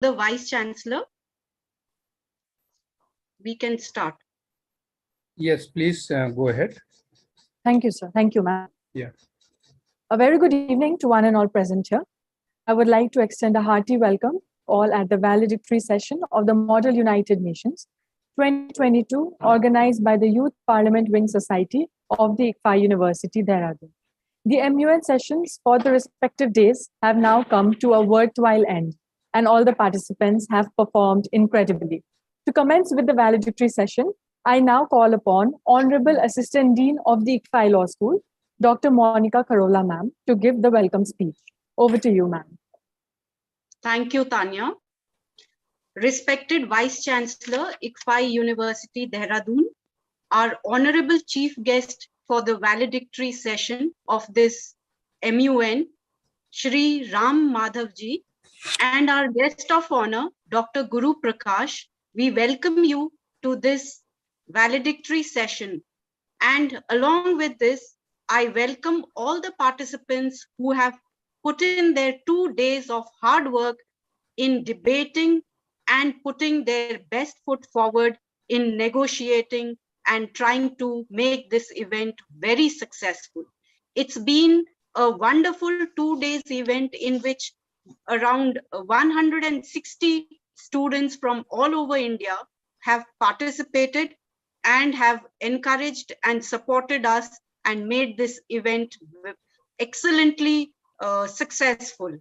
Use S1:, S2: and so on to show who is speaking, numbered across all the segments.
S1: the Vice Chancellor. We can start.
S2: Yes, please go ahead.
S3: Thank you, sir. Thank you, ma'am.
S2: Yeah.
S3: A very good evening to one and all present here. I would like to extend a hearty welcome all at the valedictory session of the Model United Nations 2022, organized by the Youth Parliament Wing Society of the ICFAI University, Dehradun. The MUN sessions for the respective days have now come to a worthwhile end, and all the participants have performed incredibly. To commence with the valedictory session, I now call upon Honorable Assistant Dean of the ICFAI Law School, Dr. Monica Carola, ma'am, to give the welcome speech. Over to you, ma'am.
S1: Thank you, Tanya. Respected Vice Chancellor, ICFAI University, Dehradun, our Honorable Chief Guest for the valedictory session of this MUN, Shri Ram Madhavji, and our guest of honor, Dr. Guru Prakash, we welcome you to this valedictory session. And along with this, I welcome all the participants who have put in their 2 days of hard work in debating and putting their best foot forward in negotiating and trying to make this event very successful. It's been a wonderful 2 days event in which around 160 students from all over India have participated and have encouraged and supported us and made this event excellently successful.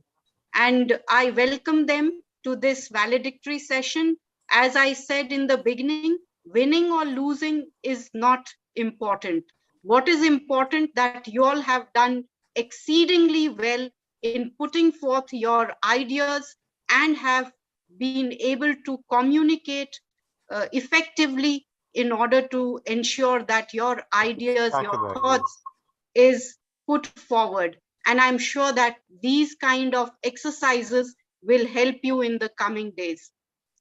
S1: And I welcome them to this valedictory session. As I said in the beginning, winning or losing is not important. What is important that you all have done exceedingly well in putting forth your ideas and have been able to communicate effectively in order to ensure that your ideas, your thoughts is put forward. And I'm sure that these kind of exercises will help you in the coming days.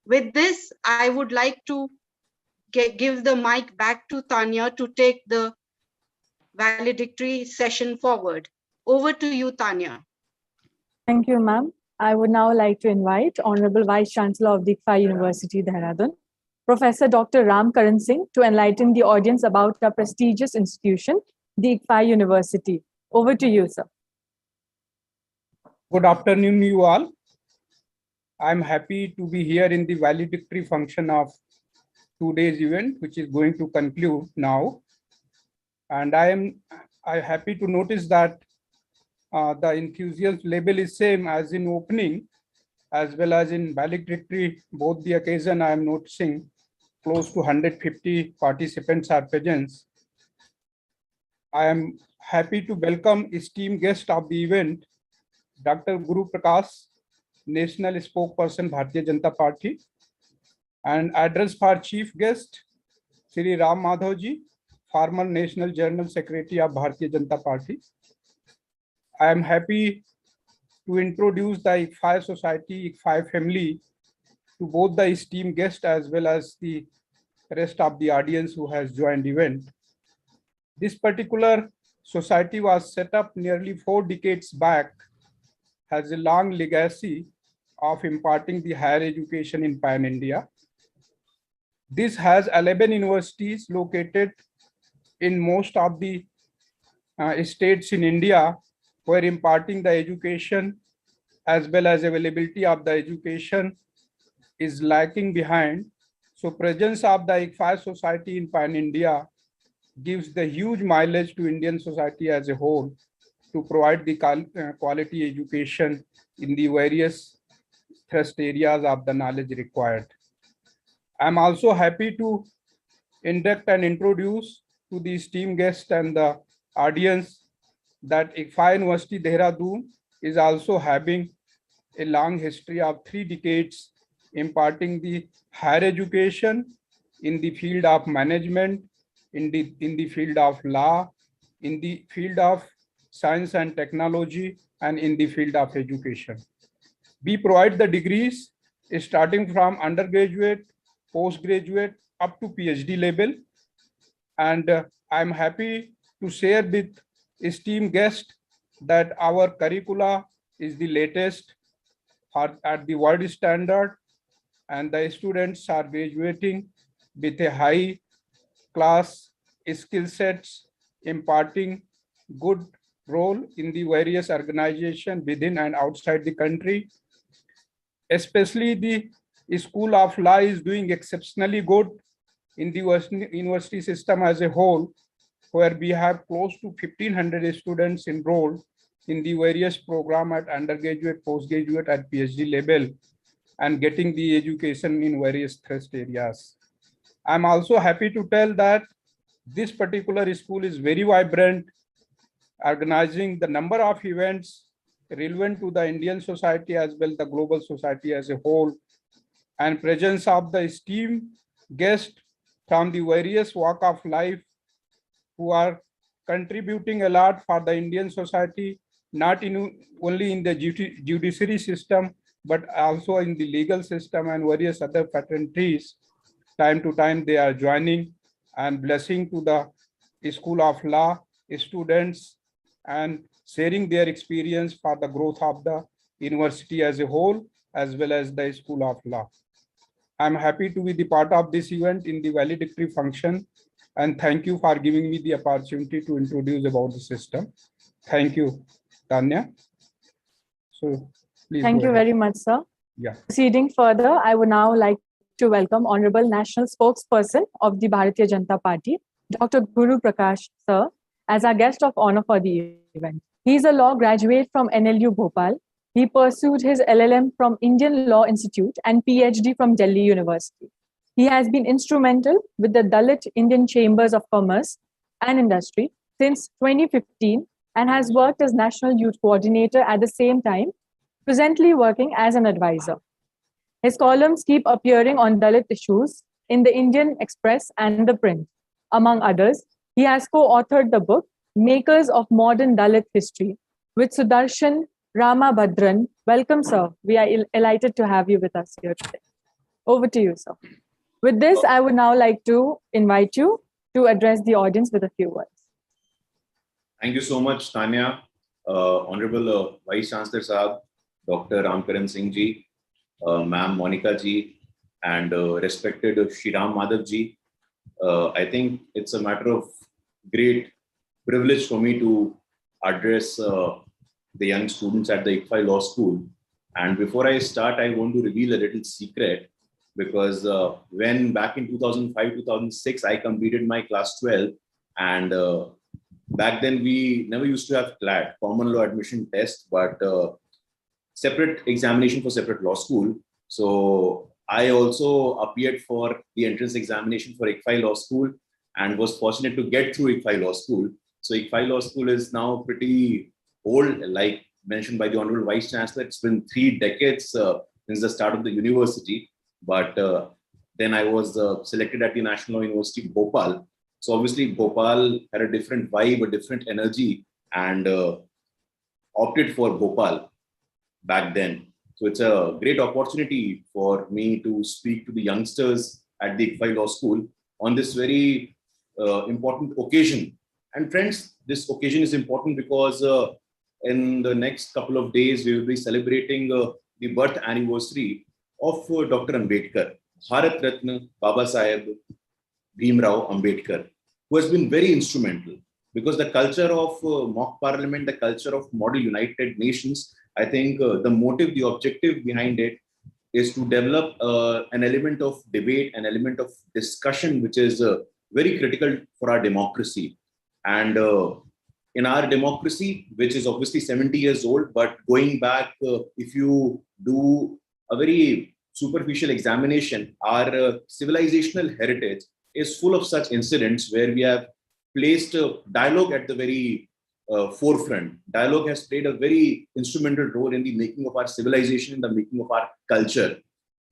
S1: With this, I would like to give the mic back to Tanya to take the valedictory session forward. Over to you, Tanya.
S3: Thank you, ma'am. I would now like to invite Honorable Vice Chancellor of the ICFAI University, Dehradun, Professor Dr. Ram Karan Singh, to enlighten the audience about our prestigious institution, the ICFAI University. Over to you, sir.
S2: Good afternoon, you all. I'm happy to be here in the valedictory function of 2 days event, which is going to conclude now. And I'm happy to notice that the enthusiasm level is same as in opening, as well as in valedictory. Both the occasion I am noticing close to 150 participants are present. I am happy to welcome esteemed guest of the event, Dr. Guru Prakash, National Spokesperson, Bharatiya Janata Party, and address for chief guest, Shri Ram Madhavji, former National General Secretary of Bharatiya Janata Party. I am happy to introduce the ICFAI Society, ICFAI family to both the esteemed guest as well as the rest of the audience who has joined the event. This particular society was set up nearly 4 decades back, has a long legacy of imparting the higher education in Pan India. This has 11 universities located in most of the states in India, where imparting the education as well as availability of the education is lacking behind. So presence of the ICFAI Society in Pan India gives the huge mileage to Indian society as a whole to provide the quality education in the various thrust areas of the knowledge required. I'm also happy to induct and introduce to the esteemed guest and the audience that ICFAI University Dehradun is also having a long history of 3 decades imparting the higher education in the field of management, in the field of law, in the field of science and technology, and in the field of education. We provide the degrees starting from undergraduate, postgraduate, up to PhD level. And I'm happy to share with esteemed guest that our curricula is the latest are at the world standard, and the students are graduating with a high class skill sets, imparting good role in the various organizations within and outside the country. Especially the School of Law is doing exceptionally good in the university system as a whole, where we have close to 1,500 students enrolled in the various program at undergraduate, postgraduate, and PhD level, and getting the education in various thrust areas. I'm also happy to tell that this particular school is very vibrant, organizing the number of events relevant to the Indian society as well the global society as a whole, and presence of the esteemed guests from the various walk of life who are contributing a lot for the Indian society, not only in the judiciary system, but also in the legal system and various other fraternities. Time to time they are joining and blessing to the School of Law students and sharing their experience for the growth of the university as a whole, as well as the School of Law. I'm happy to be the part of this event in the valedictory function, and thank you for giving me the opportunity to introduce about the system. Thank you, Tanya. So please.
S3: Thank you very much, sir.
S2: Yeah.
S3: Proceeding further, I would now like to welcome Honorable National Spokesperson of the Bharatiya Janata Party, Dr. Guru Prakash, sir, as our guest of honor for the event. He is a law graduate from NLU Bhopal. He pursued his LLM from Indian Law Institute and PhD from Delhi University. He has been instrumental with the Dalit Indian Chambers of Commerce and Industry since 2015 and has worked as National Youth Coordinator at the same time, presently working as an advisor. His columns keep appearing on Dalit issues in the Indian Express and the Print. Among others, he has co-authored the book Makers of Modern Dalit History with Sudarshan Ramabhadran. Welcome, sir. We are delighted to have you with us here today. Over to you, sir. With this, I would now like to invite you to address the audience with a few words.
S4: Thank you so much, Tanya. Honorable Vice Chancellor Saab, Dr. Ramkaran Singh ji, Ma'am Monica ji, and respected Shriram Madhav ji. I think it's a matter of great privilege for me to address the young students at the ICFAI Law School. And before I start, I want to reveal a little secret, because when back in 2005-2006, I completed my class 12, and back then we never used to have CLAT, Common Law Admission Test, but separate examination for separate law school. So I also appeared for the entrance examination for ICFAI Law School and was fortunate to get through ICFAI Law School. So ICFAI Law School is now pretty old, like mentioned by the Honorable Vice Chancellor. It's been 3 decades since the start of the university. But then I was selected at the National Law University, Bhopal. So obviously Bhopal had a different vibe, a different energy, and opted for Bhopal back then. So it's a great opportunity for me to speak to the youngsters at the ICFAI Law School on this very important occasion. And friends, this occasion is important because in the next couple of days, we will be celebrating the birth anniversary of Dr. Ambedkar, Bharat Ratna Baba Saheb Bhimrao Ambedkar, who has been very instrumental, because the culture of mock parliament, the culture of model United Nations, I think the motive, the objective behind it is to develop an element of debate, an element of discussion, which is very critical for our democracy. And in our democracy, which is obviously 70 years old, but going back, if you do a very superficial examination, our civilizational heritage is full of such incidents where we have placed dialogue at the very forefront. Dialogue has played a very instrumental role in the making of our civilization, in the making of our culture.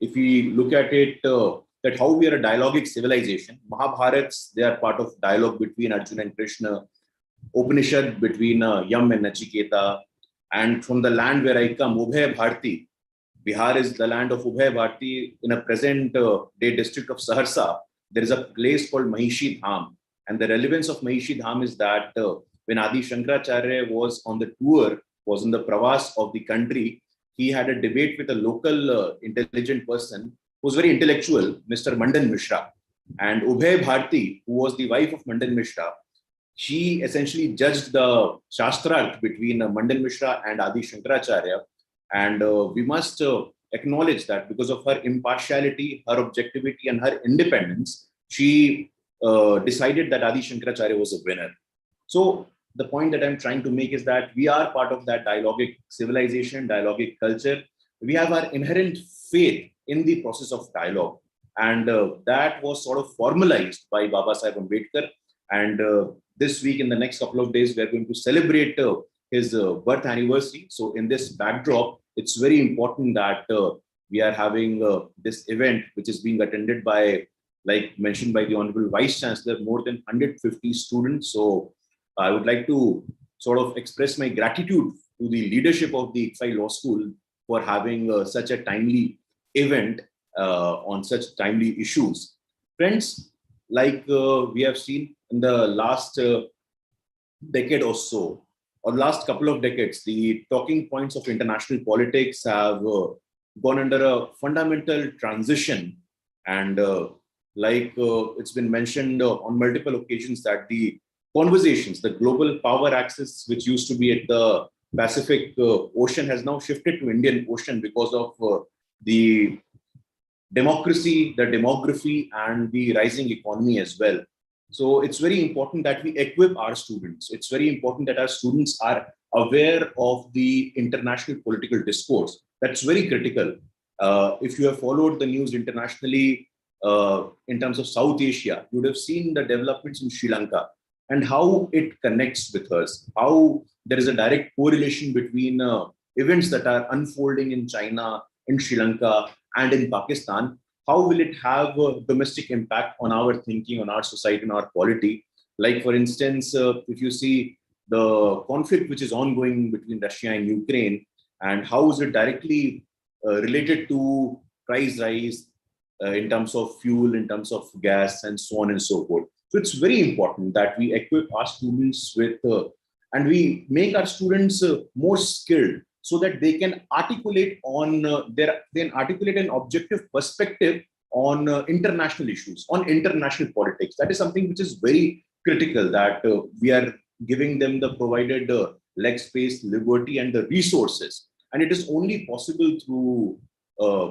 S4: If we look at it, that how we are a dialogic civilization, Mahabharats, they are part of dialogue between Arjuna and Krishna, Upanishad between Yam and Nachiketa, and from the land where I come, Ubhay Bharti, Bihar is the land of Ubhay Bharti. In a present day district of Saharsa, there is a place called Mahishi Dham. And the relevance of Mahishi Dham is that when Adi Shankaracharya was on the tour, was in the pravas of the country, he had a debate with a local intelligent person who was very intellectual, Mr. Mandan Mishra. And Ubhay Bharti, who was the wife of Mandan Mishra, she essentially judged the Shastrarth between Mandan Mishra and Adi Shankaracharya. And we must acknowledge that because of her impartiality, her objectivity, and her independence, she decided that Adi Shankaracharya was a winner. So the point that I'm trying to make is that we are part of that dialogic civilization, dialogic culture. We have our inherent faith in the process of dialogue. And that was sort of formalized by Baba Saheb Ambedkar. And this week, in the next couple of days, we are going to celebrate his birth anniversary. So in this backdrop, it's very important that we are having this event, which is being attended by, like mentioned by the Honorable Vice Chancellor, more than 150 students. So I would like to sort of express my gratitude to the leadership of the ICFAI Law School for having such a timely event on such timely issues. Friends, like we have seen in the last decade or so, or last couple of decades, the talking points of international politics have gone under a fundamental transition. And it's been mentioned on multiple occasions that the conversations, the global power axis, which used to be at the Pacific Ocean, has now shifted to Indian Ocean because of the democracy, the demography, and the rising economy as well. So it's very important that we equip our students. It's very important that our students are aware of the international political discourse. That's very critical. If you have followed the news internationally in terms of South Asia, you would have seen the developments in Sri Lanka and how it connects with us, how there is a direct correlation between events that are unfolding in China, in Sri Lanka, and in Pakistan. How will it have a domestic impact on our thinking, on our society, and our polity? Like, for instance, if you see the conflict which is ongoing between Russia and Ukraine, and how is it directly related to price rise in terms of fuel, in terms of gas, and so on and so forth. So it's very important that we equip our students with, and we make our students more skilled, so that they can articulate on articulate an objective perspective on international issues, on international politics. That is something which is very critical, that we are giving them the provided leg space, liberty, and the resources. And it is only possible through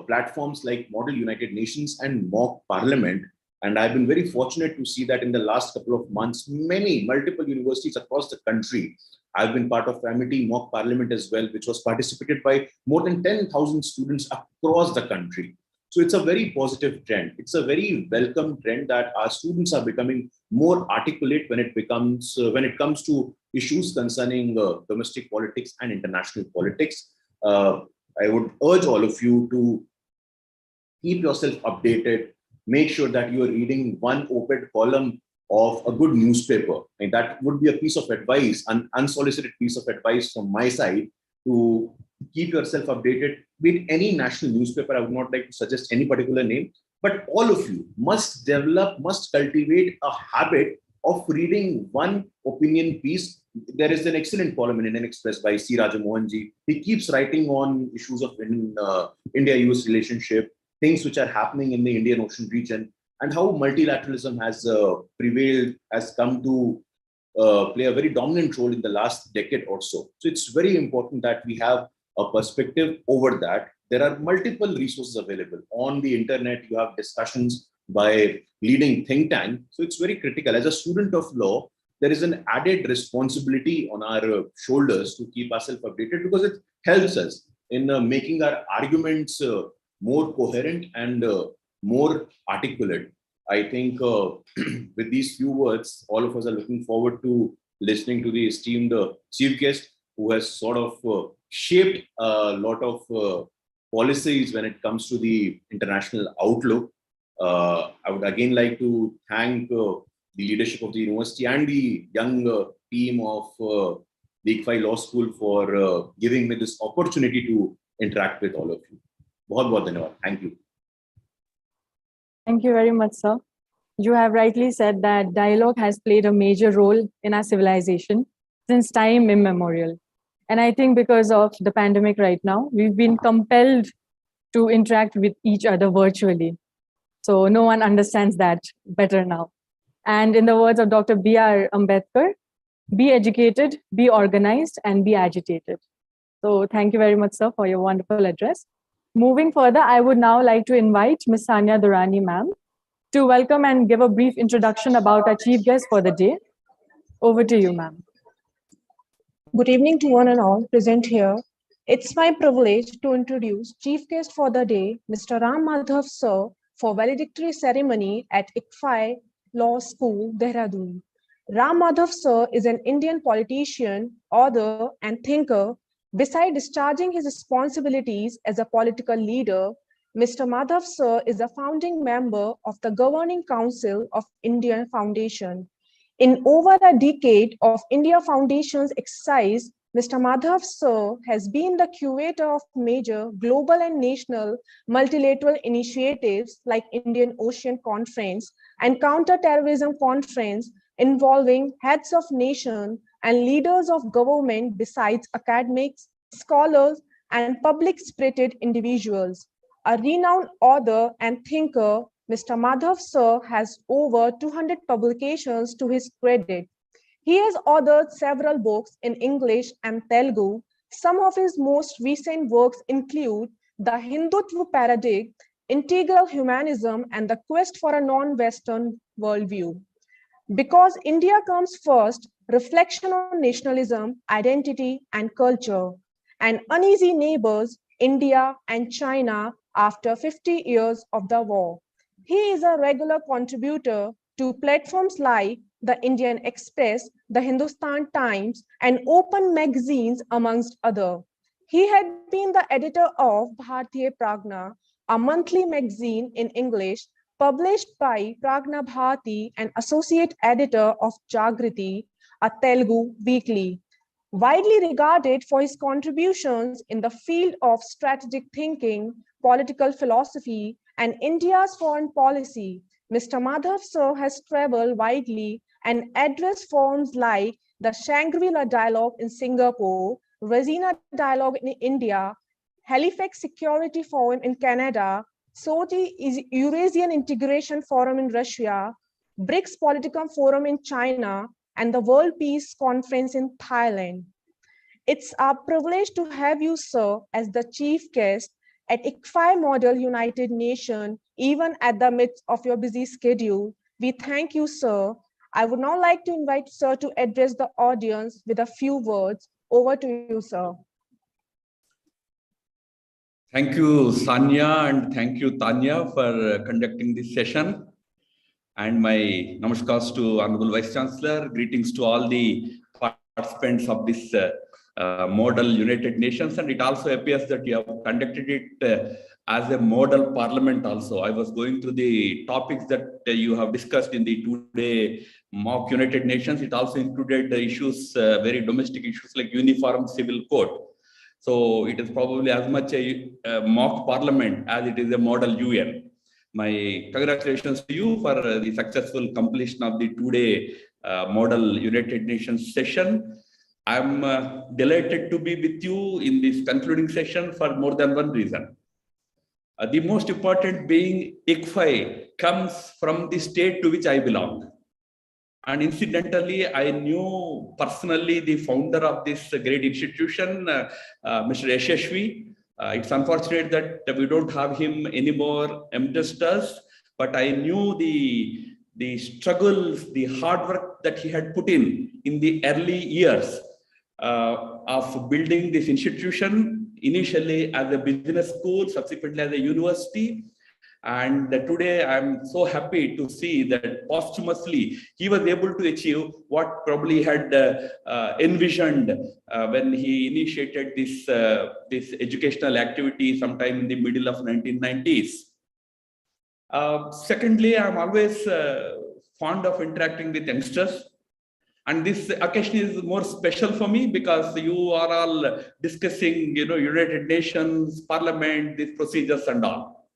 S4: platforms like Model United Nations and mock parliament. And I've been very fortunate to see that in the last couple of months, multiple universities across the country. I've been part of Amity Mock Parliament as well, which was participated by more than 10,000 students across the country. So it's a very positive trend. It's a very welcome trend that our students are becoming more articulate when it comes to issues concerning domestic politics and international politics. I would urge all of you to keep yourself updated. Make sure that you are reading one op-ed column of a good newspaper. And that would be a piece of advice, an unsolicited piece of advice from my side, to keep yourself updated with any national newspaper. I would not like to suggest any particular name, but all of you must cultivate a habit of reading one opinion piece. There is an excellent column in Indian Express by C. Rajamohanji. He keeps writing on issues of India-US relationship, things which are happening in the Indian Ocean region, and how multilateralism has prevailed, has come to play a very dominant role in the last decade or so. So it's very important that we have a perspective over that. There are multiple resources available. On the internet, you have discussions by leading think tanks. So it's very critical. As a student of law, there is an added responsibility on our shoulders to keep ourselves updated, because it helps us in making our arguments more coherent and more articulate. I think with these few words, all of us are looking forward to listening to the esteemed chief guest, who has sort of shaped a lot of policies when it comes to the international outlook. I would again like to thank the leadership of the university and the young team of the ICFAI Law School for giving me this opportunity to interact with all of you. बहुत बहुत धन्यवाद. Thank you.
S3: Thank you very much, sir. You have rightly said that dialogue has played a major role in our civilization since time immemorial. And I think because of the pandemic right now, we've been compelled to interact with each other virtually. So no one understands that better now. And in the words of Dr. B.R. Ambedkar, be educated, be organized, and be agitated. So thank you very much, sir, for your wonderful address. Moving further, I would now like to invite Ms. Sanya Durrani, ma'am, to welcome and give a brief introduction about our chief guest for the day. Over to you, ma'am.
S5: Good evening to one and all present here. It's my privilege to introduce Chief Guest for the day, Mr. Ram Madhav Sir, for valedictory ceremony at ICFAI Law School, Dehradun. Ram Madhav Sir is an Indian politician, author, and thinker. Besides discharging his responsibilities as a political leader, Mr. Madhav Sir is a founding member of the Governing Council of Indian Foundation. In over a decade of India Foundation's exercise, Mr. Madhav Sir has been the curator of major global and national multilateral initiatives like Indian Ocean Conference and Counter-Terrorism Conference involving heads of nation and leaders of government besides academics, scholars, and public-spirited individuals. A renowned author and thinker, Mr. Madhav Sir has over 200 publications to his credit. He has authored several books in English and Telugu. Some of his most recent works include The Hindutva Paradigm, Integral Humanism, and The Quest for a Non-Western Worldview. Because India comes first, reflection on nationalism, identity, and culture, and uneasy neighbors, India and China after 50 years of the war. He is a regular contributor to platforms like the Indian Express, the Hindustan Times, and Open magazines, amongst others. He had been the editor of Bharatiya Pragna, a monthly magazine in English published by Pragna Bharati, and associate editor of Jagriti, a Telugu weekly. Widely regarded for his contributions in the field of strategic thinking, political philosophy, and India's foreign policy, Mr. Madhav Sir has traveled widely and addressed forums like the Shangri-La Dialogue in Singapore, Resina Dialogue in India, Halifax Security Forum in Canada, Sochi Eurasian Integration Forum in Russia, BRICS Politicum Forum in China, and the World Peace Conference in Thailand. It's our privilege to have you, sir, as the chief guest at ICFAI Model United Nations, even at the midst of your busy schedule. We thank you, sir. I would now like to invite sir to address the audience with a few words. Over to you, sir.
S6: Thank you, Sanya, and thank you, Tanya, for conducting this session. And my namaskars to Honorable Vice Chancellor. Greetings to all the participants of this Model United Nations. And it also appears that you have conducted it as a model parliament also. I was going through the topics that you have discussed in the two-day mock United Nations. It also included the issues, very domestic issues like uniform civil code. So it is probably as much a mock parliament as it is a model UN. My congratulations to you for the successful completion of the two-day Model United Nations session. I'm delighted to be with you in this concluding session for more than one reason. The most important being ICFAI comes from the state to which I belong. And incidentally, I knew personally the founder of this great institution, Mr. Yashashvi. It's unfortunate that we don't have him anymore amidst us, but I knew the struggles, the hard work that he had put in the early years of building this institution, initially as a business school, subsequently as a university. And today I'm so happy to see that posthumously he was able to achieve what probably had envisioned when he initiated this educational activity sometime in the middle of 1990s. Secondly, I'm always fond of interacting with youngsters. And this occasion is more special for me because you are all discussing, United Nations, Parliament, these procedures and all.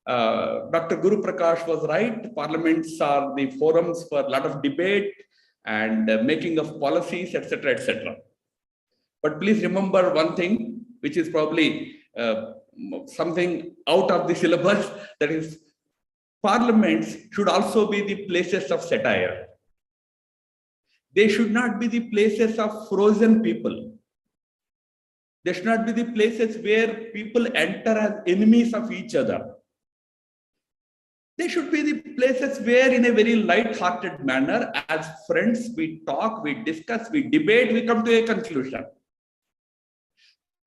S6: Dr. Guru Prakash was right. Parliaments are the forums for a lot of debate and making of policies, etc., etc. But please remember one thing, which is probably something out of the syllabus, that is, parliaments should also be the places of satire. They should not be the places of frozen people. They should not be the places where people enter as enemies of each other. They should be the places where, in a very light-hearted manner, as friends, we talk, we discuss, we debate, we come to a conclusion.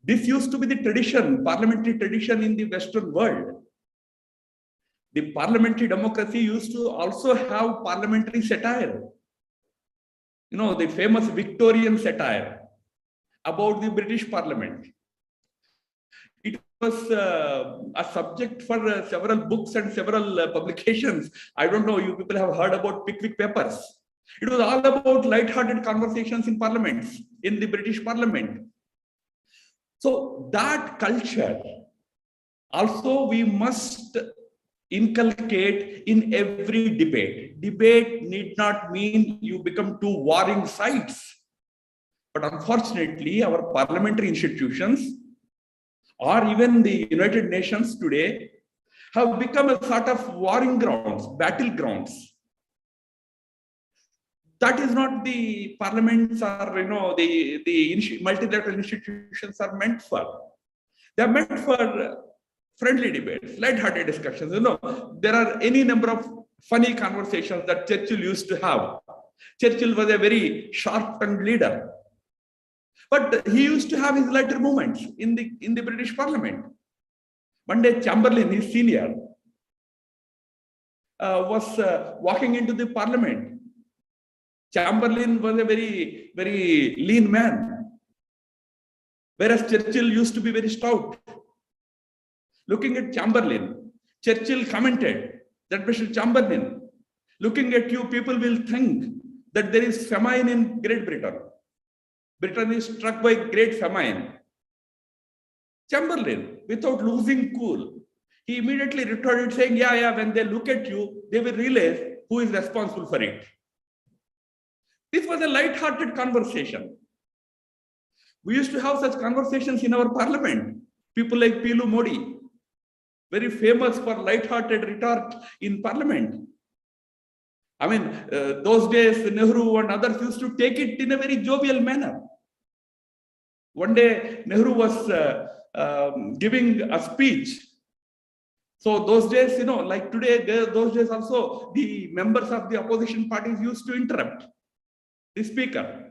S6: This used to be the tradition, parliamentary tradition in the Western world. The parliamentary democracy used to also have parliamentary satire. You know, the famous Victorian satire about the British Parliament. It was a subject for several books and several publications. I don't know, you people have heard about Pickwick Papers. It was all about light-hearted conversations in parliaments, in the British Parliament. So that culture also we must inculcate in every debate. Debate need not mean you become two warring sides. But unfortunately, our parliamentary institutions, or even the United Nations today, have become a sort of warring grounds, battlegrounds. That is not the parliaments or, you know, the multilateral institutions are meant for. They are meant for friendly debates, light-hearted discussions. You know, there are any number of funny conversations that Churchill used to have. Churchill was a very sharp-tongued leader, but he used to have his lighter moments in the British Parliament. One day, Chamberlain, his senior, was walking into the Parliament. Chamberlain was a very, very lean man, whereas Churchill used to be very stout. Looking at Chamberlain, Churchill commented that, Mr. Chamberlain, looking at you, people will think that there is famine in Great Britain. Britain is struck by great famine. Chamberlain, without losing cool, he immediately retorted saying, yeah, when they look at you, they will realize who is responsible for it. This was a light-hearted conversation. We used to have such conversations in our parliament. People like Pilu Modi, very famous for light-hearted retort in parliament. I mean, those days, Nehru and others used to take it in a very jovial manner. One day, Nehru was giving a speech. So those days, you know, like today, those days also, the members of the opposition parties used to interrupt the speaker.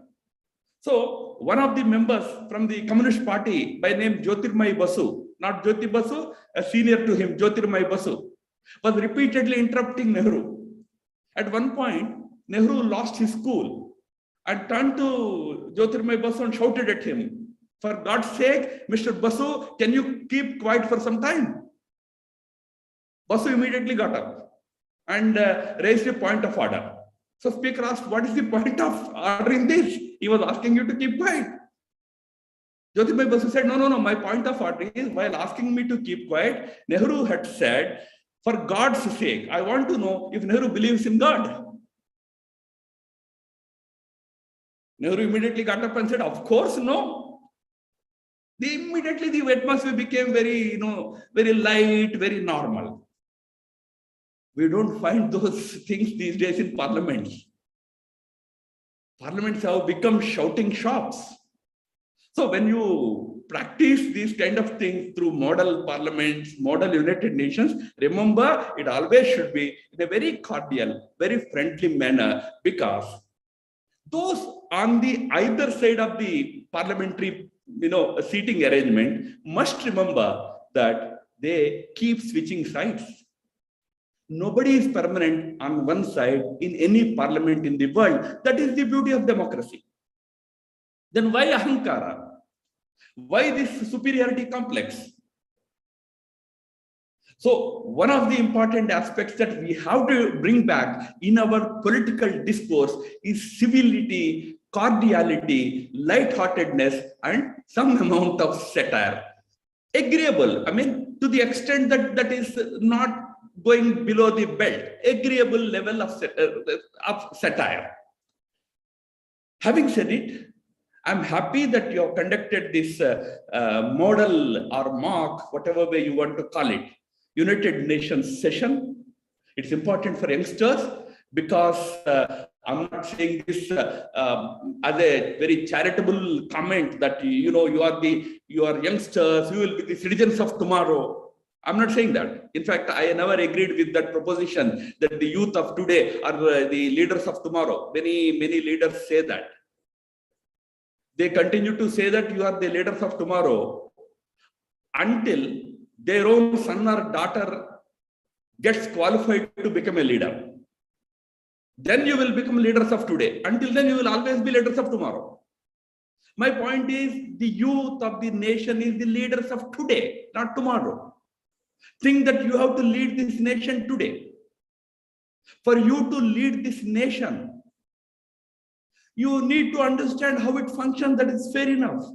S6: So one of the members from the Communist Party by name Jyotirmai Basu, not Jyoti Basu, a senior to him, Jyotirmai Basu, was repeatedly interrupting Nehru. At one point, Nehru lost his cool and turned to Jyotirmai Basu and shouted at him, "For God's sake, Mr. Basu, can you keep quiet for some time?" Basu immediately got up and raised a point of order. So Speaker asked, "What is the point of order in this? He was asking you to keep quiet." Jyotirmai Basu said, no, my point of order is, while asking me to keep quiet, Nehru had said, "For God's sake, I want to know if Nehru believes in God." Nehru immediately got up and said, "Of course, no." Immediately the atmosphere became very, very light, very normal. We don't find those things these days in parliaments. Parliaments have become shouting shops. So when you practice these kind of things through model parliaments, model United Nations, remember it always should be in a very cordial, very friendly manner, because those on the either side of the parliamentary seating arrangement must remember that they keep switching sides. Nobody is permanent on one side in any parliament in the world. That is the beauty of democracy. Then why ahankara? Why this superiority complex? So one of the important aspects that we have to bring back in our political discourse is civility, cordiality, lightheartedness, and some amount of satire. Agreeable, I mean, to the extent that that is not going below the belt, agreeable level of satire. Having said it, I'm happy that you have conducted this model or mock, whatever way you want to call it, United Nations session. It's important for youngsters because I'm not saying this as a very charitable comment that you are youngsters, you will be the citizens of tomorrow. I'm not saying that. In fact, I never agreed with that proposition that the youth of today are the leaders of tomorrow. Many leaders say that. They continue to say that you are the leaders of tomorrow until their own son or daughter gets qualified to become a leader. Then you will become leaders of today. Until then, you will always be leaders of tomorrow. My point is, the youth of the nation is the leaders of today, not tomorrow. Think that you have to lead this nation today. For you to lead this nation, you need to understand how it functions. That is fair enough.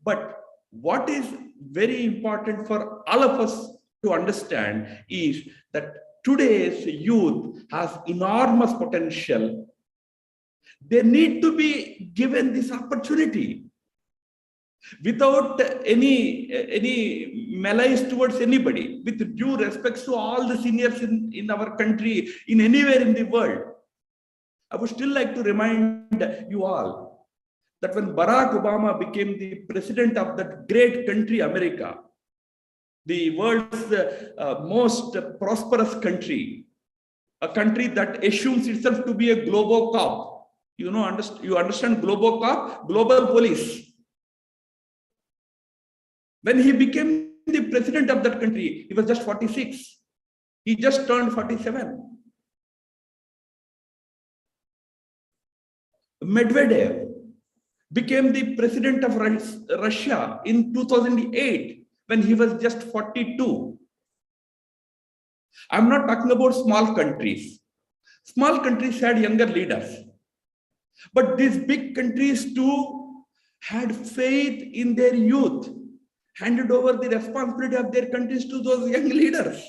S6: But what is very important for all of us to understand is that today's youth has enormous potential. They need to be given this opportunity without any malice towards anybody, with due respect to all the seniors in our country, in anywhere in the world. I would still like to remind you all that when Barack Obama became the president of that great country, America, the world's most prosperous country, a country that assumes itself to be a global cop. You understand global cop, global police. When he became the president of that country, he was just 46. He just turned 47. Medvedev became the president of Russia in 2008 when he was just 42. I'm not talking about small countries. Small countries had younger leaders. But these big countries too had faith in their youth, handed over the responsibility of their countries to those young leaders.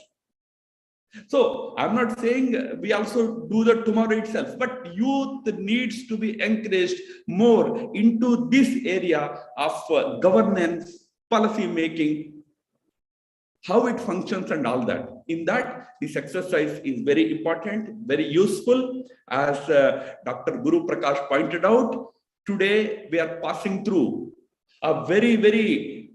S6: So I'm not saying we also do that tomorrow itself, but youth needs to be encouraged more into this area of governance, policy making, how it functions and all that. In that, this exercise is very important, very useful. As Dr. Guru Prakash pointed out, today we are passing through a very, very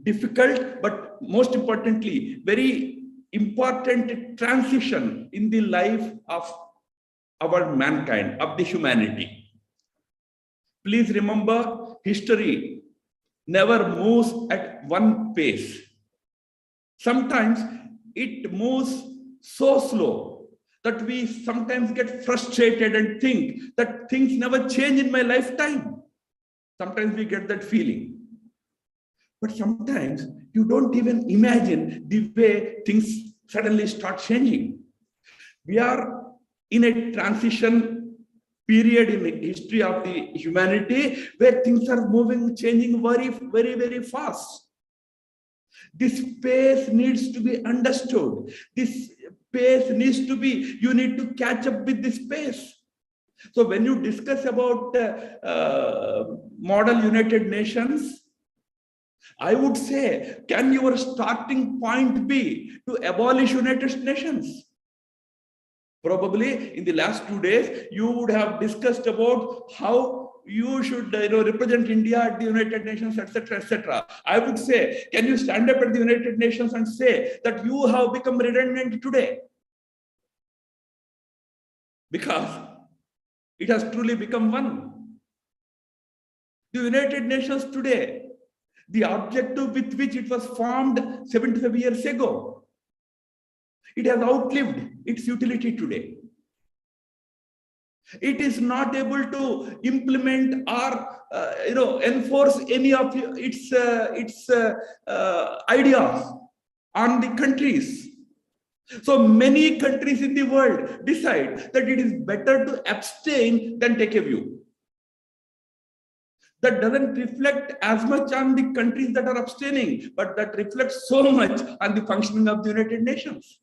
S6: difficult, but most importantly, very important transition in the life of our mankind, of the humanity. Please remember, history never moves at one pace. Sometimes it moves so slow that we sometimes get frustrated and think that things never change in my lifetime. Sometimes we get that feeling. But sometimes you don't even imagine the way things suddenly start changing. We are in a transition period in the history of the humanity where things are moving, changing very, very, very fast. This pace needs to be understood. This pace needs to be, you need to catch up with this pace. So when you discuss about Model United Nations, I would say, can your starting point be to abolish United Nations? Probably in the last 2 days, you would have discussed about how you should represent India at the United Nations, etc., etc. I would say, can you stand up at the United Nations and say that you have become redundant today? Because it has truly become one. The United Nations today, the objective with which it was formed 75 years ago, it has outlived its utility today. It is not able to implement or enforce any of its ideas on the countries. So many countries in the world decide that it is better to abstain than take a view. That doesn't reflect as much on the countries that are abstaining, but that reflects so much on the functioning of the United Nations.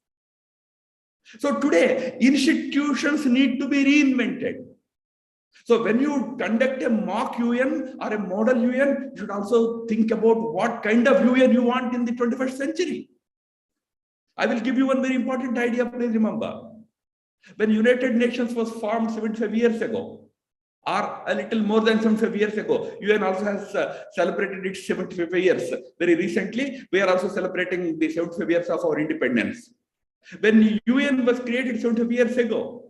S6: So today, institutions need to be reinvented. So when you conduct a mock UN or a model UN, you should also think about what kind of UN you want in the 21st century. I will give you one very important idea, please remember. When United Nations was formed 75 years ago, or a little more than 75 years ago, UN also has celebrated its 75 years. Very recently, we are also celebrating the 75 years of our independence. When UN was created 75 years ago,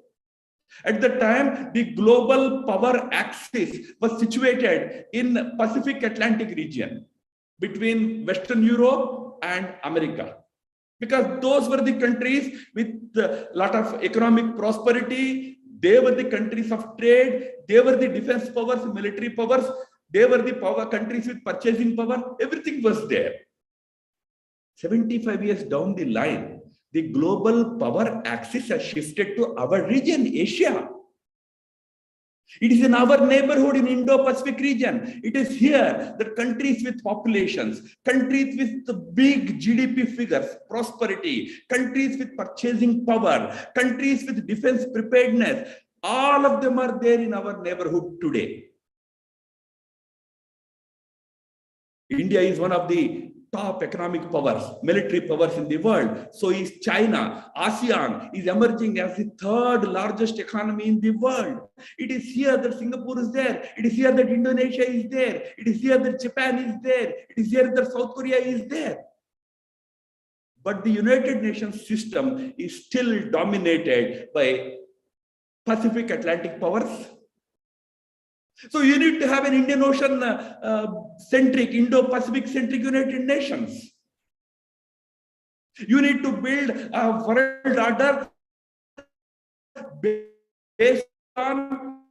S6: at the time, the global power axis was situated in Pacific Atlantic region between Western Europe and America. Because those were the countries with a lot of economic prosperity. They were the countries of trade. They were the defense powers, military powers. They were the countries with purchasing power. Everything was there. 75 years down the line, the global power axis has shifted to our region, Asia. It is in our neighborhood in Indo-Pacific region. It is here that countries with populations, countries with the big GDP figures, prosperity, countries with purchasing power, countries with defense preparedness, all of them are there in our neighborhood today. India is one of the top economic powers, military powers in the world. So is China. ASEAN is emerging as the third largest economy in the world. It is here that Singapore is there. It is here that Indonesia is there. It is here that Japan is there. It is here that South Korea is there. But the United Nations system is still dominated by Pacific Atlantic powers. So you need to have an Indian Ocean centric, Indo-Pacific centric United Nations. You need to build a world order based on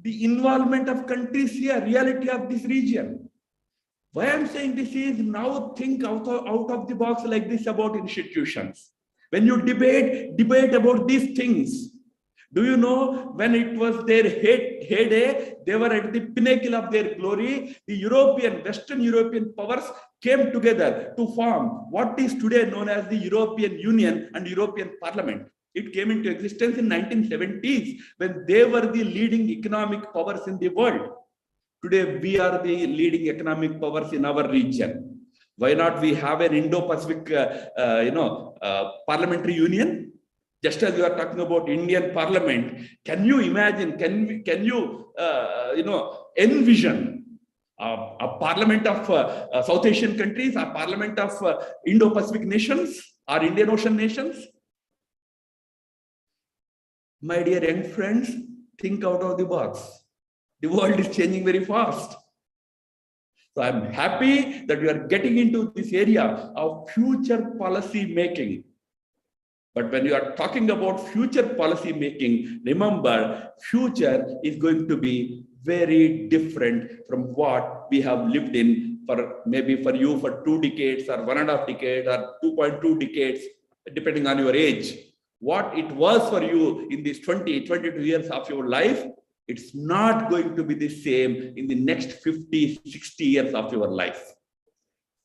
S6: the involvement of countries here, reality of this region. Why I'm saying this is now think out of the box like this about institutions. When you debate about these things, do you know when it was their heyday, they were at the pinnacle of their glory, the Western European powers came together to form what is today known as the European Union and European Parliament. It came into existence in 1970s when they were the leading economic powers in the world. Today, we are the leading economic powers in our region. Why not we have an Indo-Pacific, parliamentary union? Just as you are talking about Indian Parliament, can you imagine? Can you envision a parliament of South Asian countries, a parliament of Indo-Pacific nations or Indian Ocean nations? My dear young friends, think out of the box. The world is changing very fast. So I'm happy that we are getting into this area of future policy making. But when you are talking about future policy making, remember, future is going to be very different from what we have lived in for maybe for you for 2 decades or 1.5 decades or 2.2 decades, depending on your age. What it was for you in these 22 years of your life, it's not going to be the same in the next 50, 60 years of your life.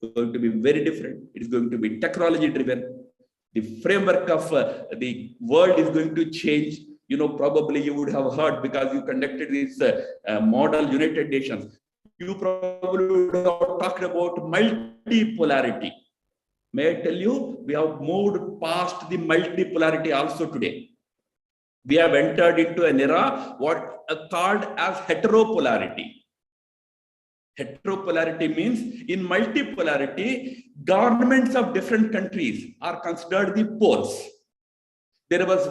S6: It's going to be very different. It's going to be technology driven. The framework of the world is going to change. You know, probably you would have heard because you conducted this model United Nations. You probably would have talked about multipolarity. May I tell you, we have moved past the multipolarity also today. We have entered into an era what called as heteropolarity. Heteropolarity means in multipolarity, governments of different countries are considered the poles. There was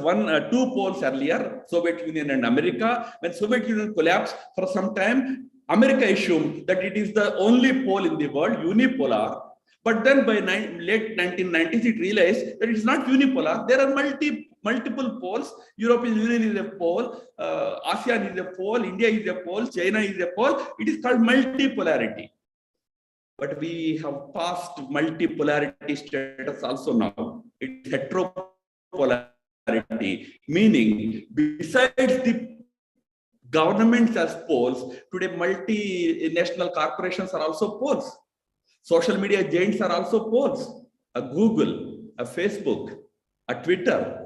S6: two poles earlier, Soviet Union and America. When Soviet Union collapsed, for some time, America assumed that it is the only pole in the world, unipolar. But then by late 1990s, it realized that it's not unipolar. There are multiple poles. European Union is a pole, ASEAN is a pole, India is a pole, China is a pole. It is called multipolarity. But we have passed multipolarity status also now. It's heteropolarity, meaning besides the governments as poles, today multinational corporations are also poles. Social media giants are also poles. A Google, a Facebook, a Twitter.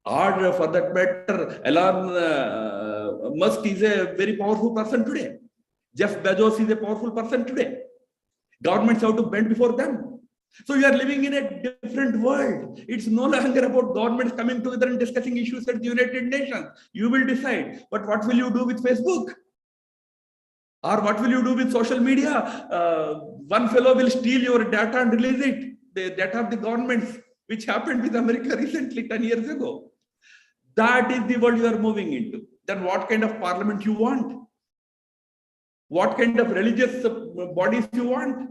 S6: Or for that matter, Elon Musk is a very powerful person today. Jeff Bezos is a powerful person today. Governments have to bend before them. So you are living in a different world. It's no longer about governments coming together and discussing issues at the United Nations. You will decide. But what will you do with Facebook? Or what will you do with social media? One fellow will steal your data and release it. The data of the governments, which happened with America recently, 10 years ago. That is the world you are moving into. Then what kind of parliament you want? What kind of religious bodies you want?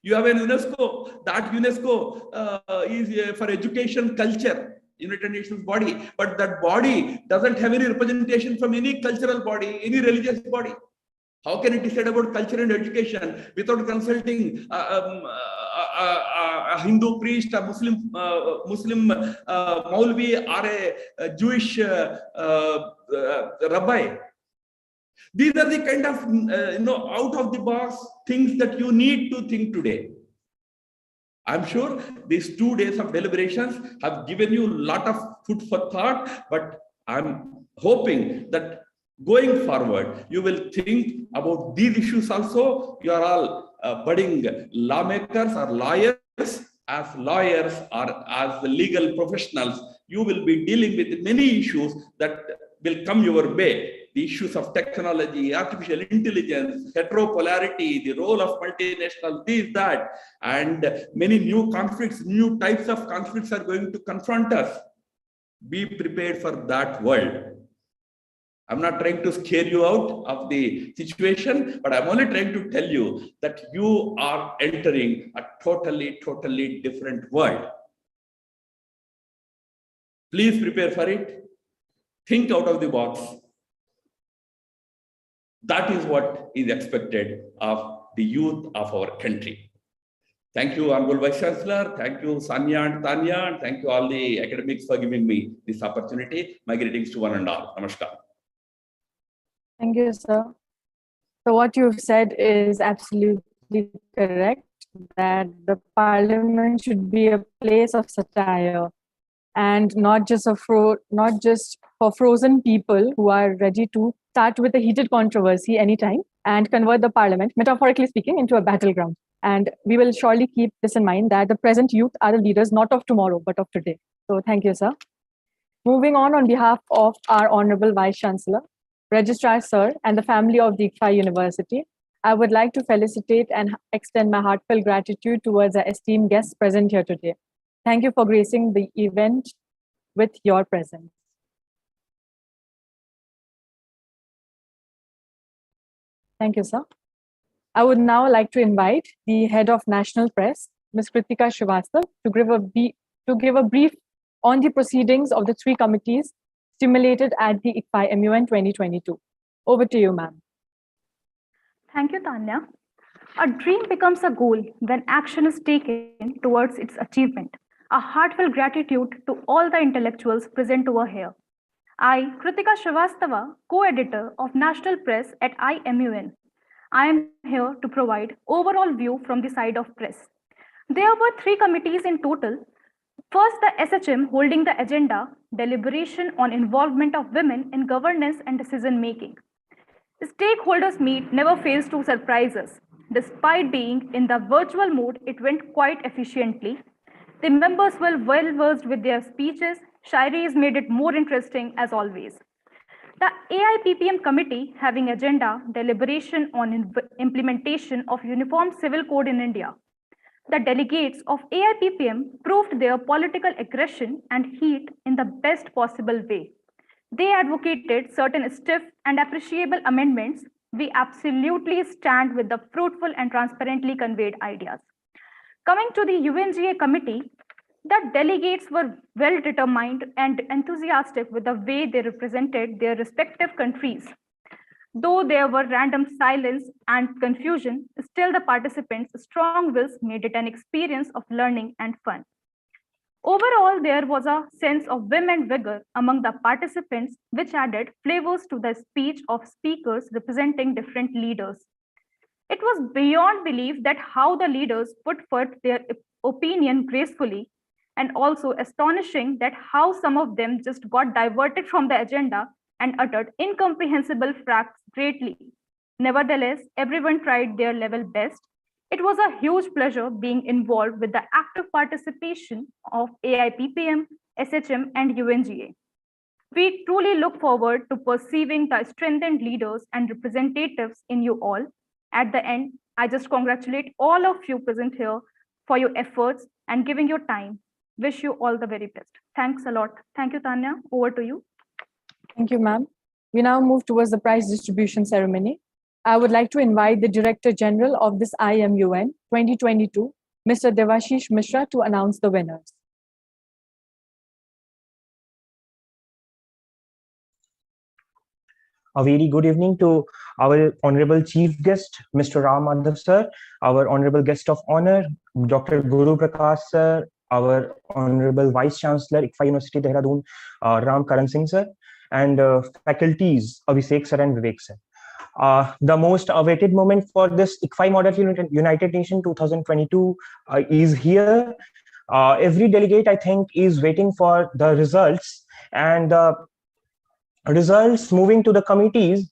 S6: You have an UNESCO. That UNESCO is for education, culture, United Nations body. But that body doesn't have any representation from any cultural body, any religious body. How can it decide about culture and education without consulting a Hindu priest, a Muslim Maulvi, or a Jewish rabbi? These are the kind of out of the box things that you need to think today. I'm sure these 2 days of deliberations have given you a lot of food for thought, but I'm hoping that going forward, you will think about these issues also. You are all budding lawmakers or lawyers. As lawyers or as legal professionals, you will be dealing with many issues that will come your way. The issues of technology, artificial intelligence, heteropolarity, the role of multinational, this, that, and many new conflicts, new types of conflicts are going to confront us. Be prepared for that world. I'm not trying to scare you out of the situation, but I'm only trying to tell you that you are entering a totally different world. Please prepare for it. Think out of the box. That is what is expected of the youth of our country. Thank you, Honorable Vice Chancellor. Thank you, Sanya and Tanya. And thank you all the academics for giving me this opportunity. My greetings to one and all. Namaskar.
S3: Thank you, sir. So what you've said is absolutely correct, that the parliament should be a place of satire and not just for frozen people who are ready to start with a heated controversy anytime and convert the parliament, metaphorically speaking, into a battleground. And we will surely keep this in mind, that the present youth are the leaders not of tomorrow, but of today. So thank you, sir. Moving on behalf of our Honorable Vice Chancellor, Registrar Sir, and the family of the ICFAI University, I would like to felicitate and extend my heartfelt gratitude towards our esteemed guests present here today. Thank you for gracing the event with your presence. Thank you, sir. I would now like to invite the Head of National Press, Ms. Kritika Srivastava, to give a brief on the proceedings of the 3 committees stimulated at the ICFAI MUN 2022. Over to you, ma'am.
S7: Thank you, Tanya. A dream becomes a goal when action is taken towards its achievement. A heartfelt gratitude to all the intellectuals present over here. I, Kritika Srivastava, co-editor of National Press at IMUN. I am here to provide overall view from the side of press. There were 3 committees in total. First, the SHM holding the agenda, deliberation on involvement of women in governance and decision making. The stakeholders meet never fails to surprise us. Despite being in the virtual mode, it went quite efficiently. The members were well versed with their speeches. Shairis made it more interesting as always. The AIPPM committee having agenda, deliberation on implementation of Uniform Civil Code in India. The delegates of AIPPM proved their political aggression and heat in the best possible way. They advocated certain stiff and appreciable amendments. We absolutely stand with the fruitful and transparently conveyed ideas. Coming to the UNGA committee, the delegates were well determined and enthusiastic with the way they represented their respective countries. Though there were random silence and confusion, still the participants' strong wills made it an experience of learning and fun. Overall, there was a sense of vim and vigor among the participants, which added flavors to the speech of speakers representing different leaders. It was beyond belief that how the leaders put forth their opinion gracefully and also astonishing that how some of them just got diverted from the agenda and uttered incomprehensible facts greatly. Nevertheless, everyone tried their level best. It was a huge pleasure being involved with the active participation of AIPPM, SHM, and UNGA. We truly look forward to perceiving the strengthened leaders and representatives in you all. At the end, I just congratulate all of you present here for your efforts and giving your time. Wish you all the very best. Thanks a lot. Thank you, Tanya. Over to you.
S3: Thank you, ma'am. We now move towards the prize distribution ceremony. I would like to invite the Director General of this IMUN 2022, Mr. Devashish Mishra, to announce the winners.
S8: A very good evening to our honorable chief guest, Mr. Ram Madhav sir, our honorable guest of honor, Dr. Guru Prakash sir, our honorable vice chancellor, ICFAI University, Dehradun, Ram Karan Singh sir, and faculties, Abhishek sir and Vivek sir. The most awaited moment for this ICFAI Model United Nations 2022 is here. Every delegate, I think, is waiting for the results, and results moving to the committees.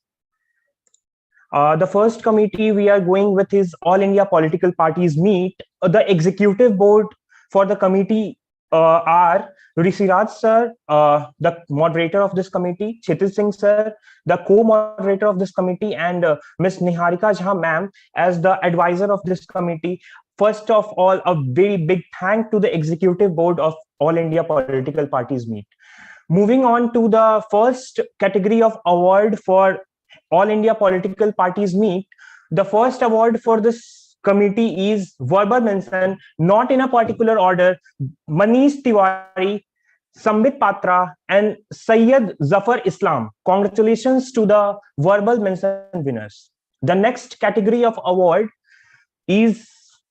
S8: The first committee we are going with is All India Political Parties Meet. The executive board for the committee are Risiraj sir, the moderator of this committee, Chetil Singh sir, the co-moderator of this committee, and Ms. Niharika Jha ma'am as the advisor of this committee. First of all, a very big thank to the executive board of All India Political Parties Meet. Moving on to the first category of award for All India Political Parties Meet, the first award for this committee is verbal mention, not in a particular order, Manish Tiwari, Sambit Patra, and Syed Zafar Islam. Congratulations to the verbal mention winners. The next category of award is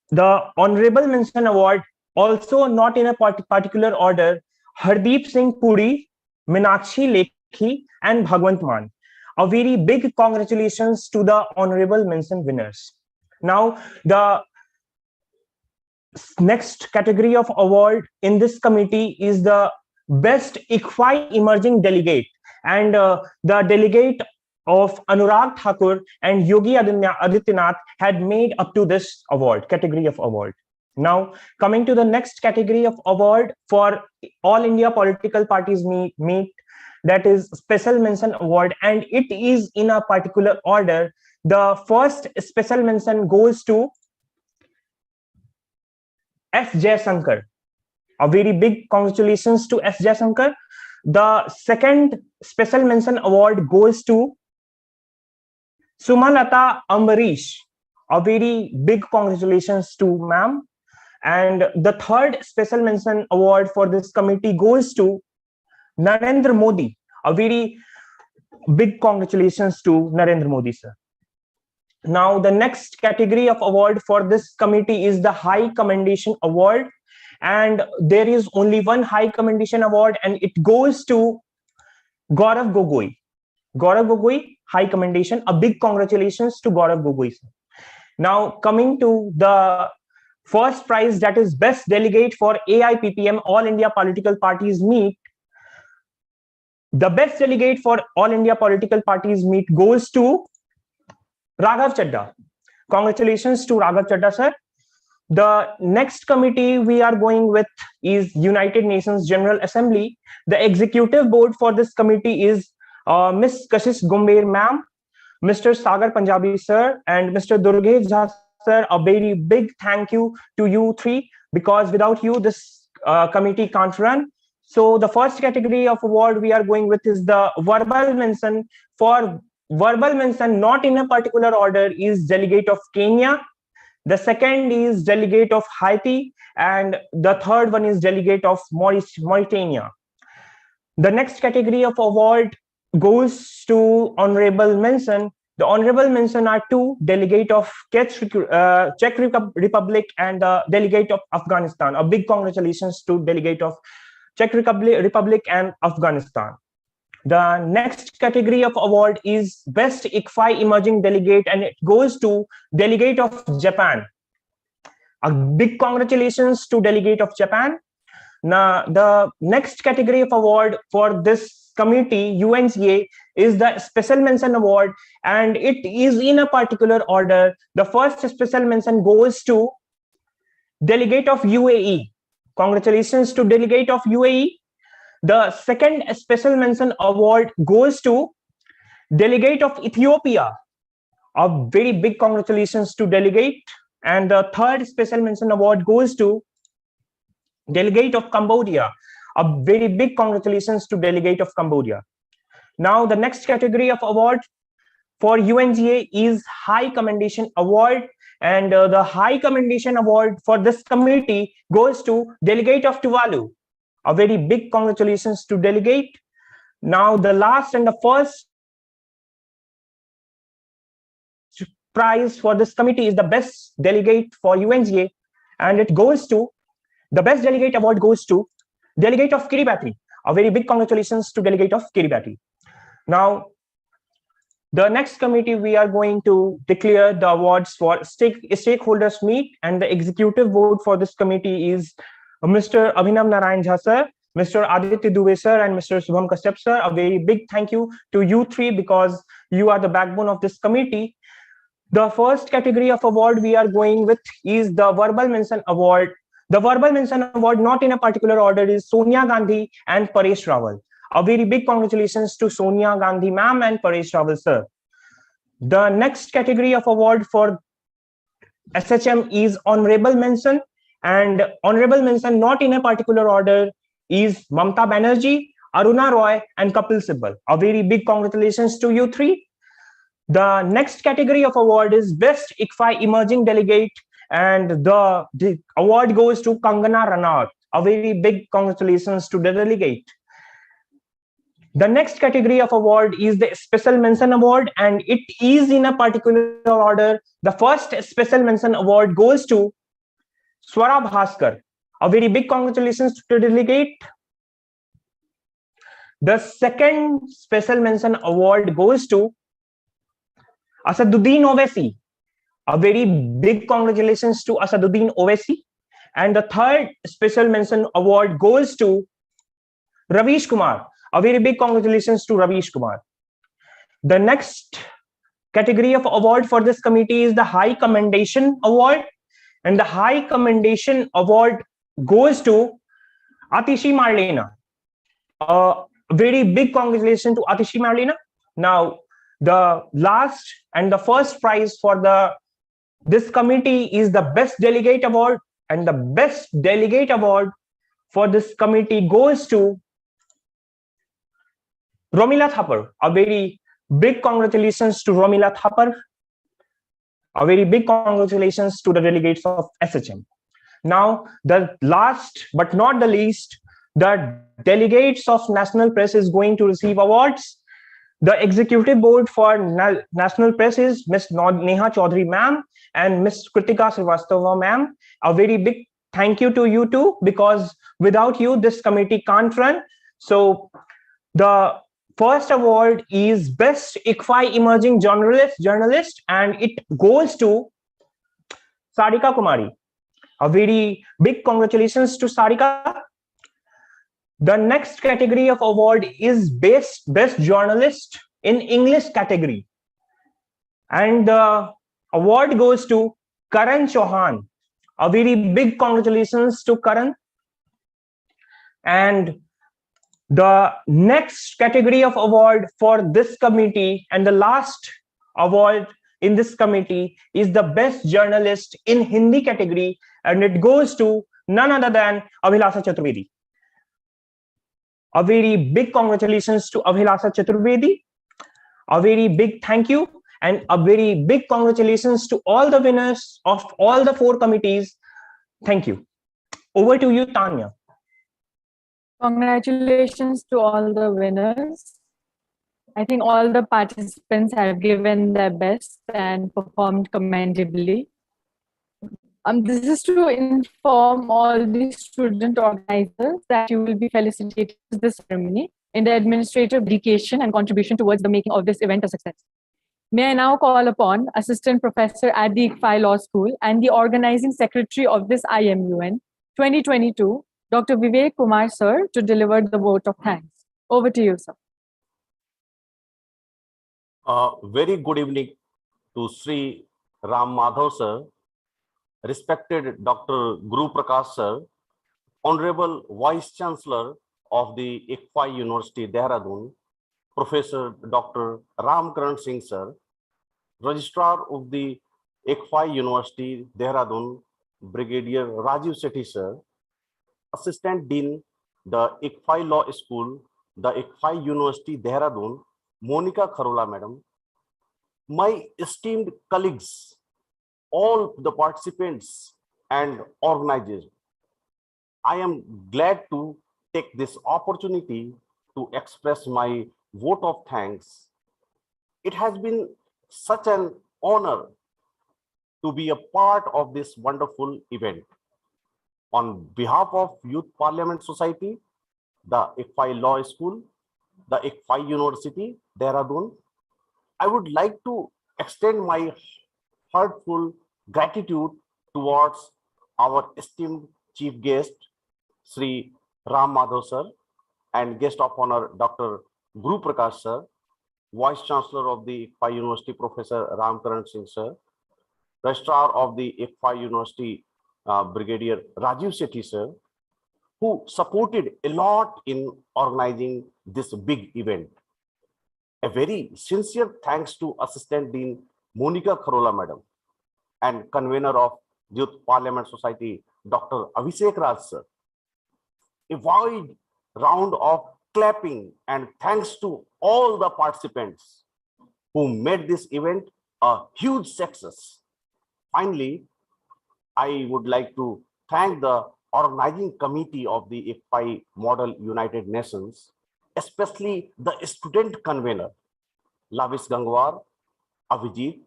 S8: the honorable mention award, also not in a particular order, Hardeep Singh Puri, Meenakshi Lekhi, and Bhagwant Man. A very big congratulations to the honorable mention winners. Now, the next category of award in this committee is the Best ICFAI Emerging Delegate, and the delegate of Anurag Thakur and Yogi Adityanath had made up to this award, category of award. Now, coming to the next category of award for All India Political Parties Meet, that is Special Mention Award, and it is in a particular order. The first special mention goes to S. Jaisankar. A very big congratulations to S. Jaisankar. The second special mention award goes to Sumalata Ambarish. A very big congratulations to ma'am. And the third special mention award for this committee goes to Narendra Modi. A very big congratulations to Narendra Modi, sir. Now, the next category of award for this committee is the High Commendation Award. And there is only one High Commendation Award, and it goes to Gaurav Gogoi. Gaurav Gogoi, High Commendation. A big congratulations to Gaurav Gogoi, sir. Now, coming to the first prize, that is Best Delegate for AIPPM, All India Political Parties Meet. The best delegate for All India Political Parties Meet goes to Raghav Chadda. Congratulations to Raghav Chadda, sir. The next committee we are going with is United Nations General Assembly. The executive board for this committee is Ms. Kashish Gumber ma'am, Mr. Sagar Punjabi sir, and Mr. Durgesh Jha sir. A very big thank you to you three, because without you this committee can't run. So the first category of award we are going with is the verbal mention. For verbal mention, not in a particular order, is delegate of Kenya. The second is delegate of Haiti, and the third one is delegate of Mauritania. The next category of award goes to honorable mention. The honorable mention are two, delegate of Czech Republic and the delegate of Afghanistan. A big congratulations to delegate of Czech Republic and Afghanistan. The next category of award is Best ICFAI Emerging Delegate, and it goes to delegate of Japan. A big congratulations to delegate of Japan. Now, the next category of award for this committee, UNCA, is the Special Mention Award, and it is in a particular order. The first special mention goes to Delegate of UAE. Congratulations to Delegate of UAE. The second special mention award goes to Delegate of Ethiopia. A very big congratulations to Delegate. And the third special mention award goes to Delegate of Cambodia. A very big congratulations to Delegate of Cambodia. Now, the next category of award for UNGA is High Commendation Award. And the High Commendation Award for this committee goes to Delegate of Tuvalu. A very big congratulations to Delegate. Now, the last and the first prize for this committee is the Best Delegate for UNGA. And it goes to, the Best Delegate Award goes to Delegate of Kiribati. A very big congratulations to Delegate of Kiribati. Now, the next committee, we are going to declare the awards for stakeholders meet, and the executive board for this committee is Mr. Abhinav Narayan Jha sir, Mr. Aditya Dubey sir, and Mr. Subham Kashyap sir. A very big thank you to you three because you are the backbone of this committee. The first category of award we are going with is the Verbal Mention Award. The Verbal Mention Award, not in a particular order, is Sonia Gandhi and Paresh Rawal. A very big congratulations to Sonia Gandhi ma'am and Paresh Rawal sir. The next category of award for SHM is Honorable Mention, and Honorable Mention, not in a particular order, is Mamta Banerjee, Aruna Roy, and Kapil Sibal. A very big congratulations to you three. The next category of award is Best ICFAI Emerging Delegate, and the award goes to Kangana Ranaut. A very big congratulations to the delegate. The next category of award is the Special Mention Award, and it is in a particular order. The first Special Mention Award goes to Swara Bhaskar. A very big congratulations to the delegate. The second Special Mention Award goes to Asaduddin Owaisi. A very big congratulations to Asaduddin Owaisi. And the third Special Mention Award goes to Ravish Kumar. A very big congratulations to Ravish Kumar. The next category of award for this committee is the High Commendation Award. And the High Commendation Award goes to Atishi Marlena. A very big congratulations to Atishi Marlena. Now, the last and the first prize for this committee is the Best Delegate Award. And the Best Delegate Award for this committee goes to Romila Thapar. A very big congratulations to Romila Thapar. A very big congratulations to the delegates of SHM. Now, the last but not the least, the delegates of National Press is going to receive awards. The executive board for National Press is Ms. Neha Chaudhary ma'am and Ms. Kritika Srivastava ma'am. A very big thank you to you two, because without you, this committee can't run. So the first award is Best ICFAI Emerging Journalist, and it goes to Sarika Kumari. A very big congratulations to Sarika. The next category of award is Best Journalist in English category. And the award goes to Karan Chauhan. A very big congratulations to Karan. And the next category of award for this committee and the last award in this committee is the Best Journalist in Hindi category, and it goes to none other than Abhilasa Chaturvedi. A very big congratulations to Abhilasa Chaturvedi. A very big thank you and a very big congratulations to all the winners of all the 4 committees. Thank you. Over to you, Tanya.
S3: Congratulations to all the winners. I think all the participants have given their best and performed commendably. This is to inform all the student organizers that you will be felicitated with this ceremony in the administrative dedication and contribution towards the making of this event a success. May I now call upon Assistant Professor at the ICFAI Law School and the Organizing Secretary of this IMUN 2022, Dr. Vivek Kumar, sir, to deliver the vote of thanks. Over to you, sir.
S9: Very good evening to Sri Ram Madhav, sir, respected Dr. Guru Prakash, sir, Honorable Vice Chancellor of the ICFAI University, Dehradun, Professor Dr. Ram Karan Singh, sir, Registrar of the ICFAI University, Dehradun, Brigadier Rajiv Sethi, sir, Assistant Dean, the ICFAI Law School, the ICFAI University, Dehradun, Monica Kharola, madam, my esteemed colleagues, all the participants and organizers, I am glad to take this opportunity to express my vote of thanks. It has been such an honor to be a part of this wonderful event. On behalf of Youth Parliament Society, the ICFAI Law School, the ICFAI University, Dehradun, I would like to extend my heartfelt gratitude towards our esteemed chief guest, Sri Ram Madhav, sir, and guest of honor, Dr. Guru Prakash, sir, Vice Chancellor of the ICFAI University, Professor Ram Karan Singh, sir, Registrar of the ICFAI University, Brigadier Rajiv Sethi, sir, who supported a lot in organizing this big event. A very sincere thanks to Assistant Dean Monica Kharola, madam, and convener of Youth Parliament Society, Dr. Abhishek Raj, sir. A wide round of clapping and thanks to all the participants who made this event a huge success. Finally, I would like to thank the organizing committee of the ICFAI Model United Nations, especially the student convener, Lavis Gangwar, Abhijit,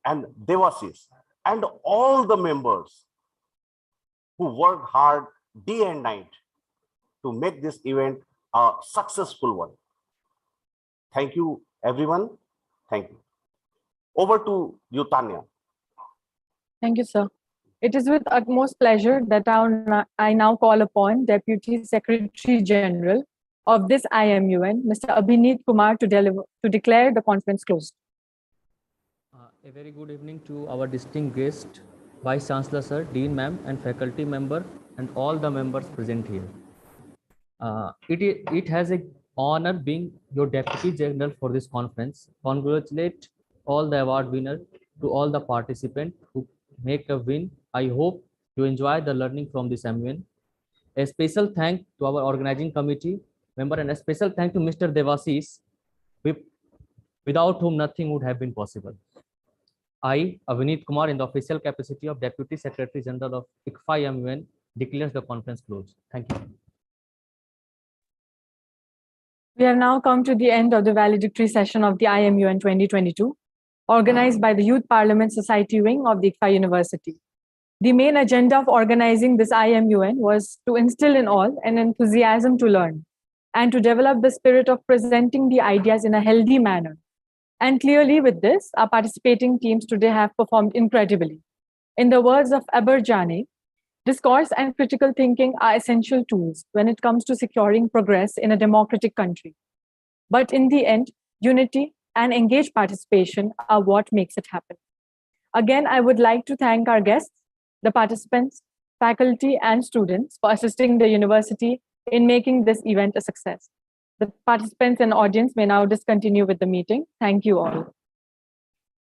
S9: and Devasis, and all the members who worked hard day and night to make this event a successful one. Thank you, everyone. Thank you. Over to you, Tanya.
S3: Thank you, sir. It is with utmost pleasure that I now call upon Deputy Secretary General of this IMUN, Mr. Abhineet Kumar, to declare the conference closed.
S10: A very good evening to our distinguished guest, Vice Chancellor, sir, Dean, ma'am, and faculty member, and all the members present here. It has an honor being your Deputy General for this conference. Congratulate all the award winners, to all the participants who make a win. I hope you enjoy the learning from this MUN. A special thank to our organizing committee member, and a special thank to Mr. Devasis, without whom nothing would have been possible. I, Abhineet Kumar, in the official capacity of Deputy Secretary General of ICFAI MUN, declares the conference closed. Thank you.
S3: We have now come to the end of the valedictory session of the IMUN 2022, organized by the Youth Parliament Society wing of the ICFAI University. The main agenda of organizing this IMUN was to instill in all an enthusiasm to learn and to develop the spirit of presenting the ideas in a healthy manner. And clearly with this, our participating teams today have performed incredibly. In the words of Aberjani, discourse and critical thinking are essential tools when it comes to securing progress in a democratic country. But in the end, unity and engaged participation are what makes it happen. Again, I would like to thank our guests, the participants, faculty, and students for assisting the university in making this event a success. The participants and audience may now discontinue with the meeting. Thank you all.